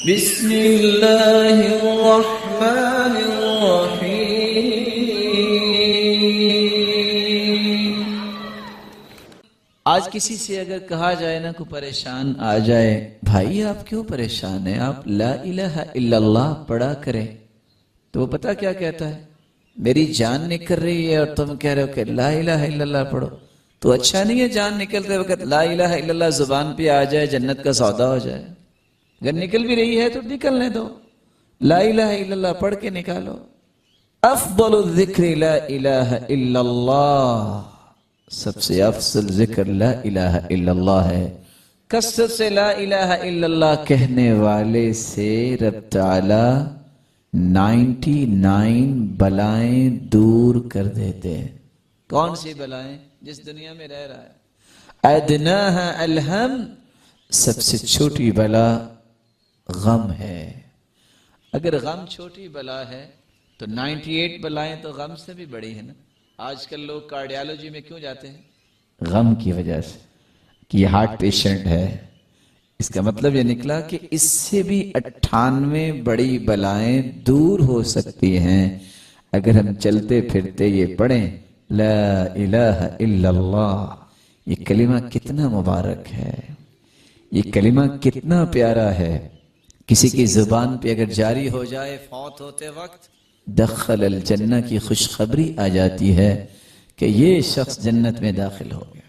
بسم اللہ الرحمن الرحیم۔ آج کسی سے اگر کہا جائے نا کوئی پریشان آ جائے، بھائی آپ کیوں پریشان ہیں، آپ لا الہ الا اللہ پڑھا کریں، تو وہ پتہ کیا کہتا ہے، میری جان نکل رہی ہے اور تم کہہ رہے ہو کہ لا الہ الا اللہ پڑھو۔ تو اچھا نہیں ہے جان نکلتے وقت لا الہ الا اللہ زبان پہ آ جائے، جنت کا سودا ہو جائے۔ اگر نکل بھی رہی ہے تو نکلنے دو، لا الہ الا اللہ پڑھ کے نکالو۔ افضل الذکر لا الہ الا اللہ، سب سے افضل ذکر لا الہ الا اللہ ہے۔ کثرت سے لا الہ الا اللہ کہنے والے سے رب تعالی 99 بلائیں دور کر دیتے ہیں۔ کون سی بلائیں؟ جس دنیا میں رہ رہا ہے۔ ادناها الہم، سب سے چھوٹی بلا غم ہے۔ اگر غم چھوٹی بلا ہے تو 98 بلائیں تو غم سے بھی بڑی ہیں نا۔ آج کل لوگ کارڈیالوجی میں کیوں جاتے ہیں؟ غم کی وجہ سے کہ یہ ہارٹ پیشنٹ ہے۔ اس کا مطلب یہ نکلا کہ اس سے بھی 98 بڑی بلائیں دور ہو سکتی ہیں اگر ہم چلتے پھرتے یہ پڑھیں لا الہ الا اللہ۔ یہ کلمہ کتنا مبارک ہے، یہ کلمہ کتنا پیارا ہے۔ کسی کی زبان پہ اگر جاری ہو جائے فوت ہوتے وقت، دخل الجنہ کی خوشخبری آ جاتی ہے کہ یہ شخص جنت میں داخل ہو گیا۔